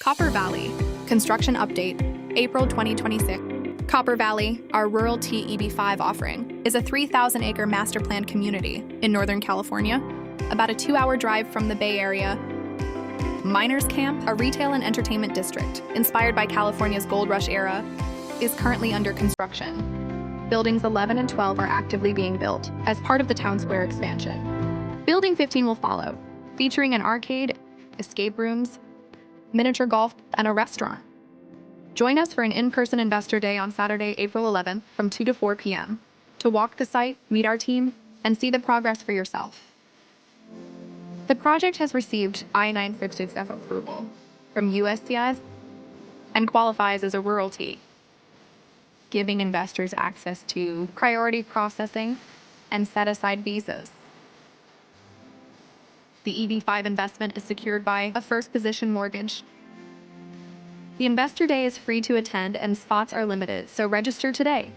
Copper Valley, construction update, April 2026. Copper Valley, our rural TEB5 offering, is a 3,000-acre master plan community in Northern California, about a 2-hour drive from the Bay Area. Miners Camp, a retail and entertainment district inspired by California's gold rush era, is currently under construction. Buildings 11 and 12 are actively being built as part of the town square expansion. Building 15 will follow, featuring an arcade, escape rooms, miniature golf, and a restaurant. Join us for an in-person Investor Day on Saturday, April 11th from 2 to 4 p.m. to walk the site, meet our team, and see the progress for yourself. The project has received I-966F approval from USCIS and qualifies as a rural T, giving investors access to priority processing and set-aside visas. The EB5 investment is secured by a first-position mortgage. The Investor Day is free to attend and spots are limited, so register today.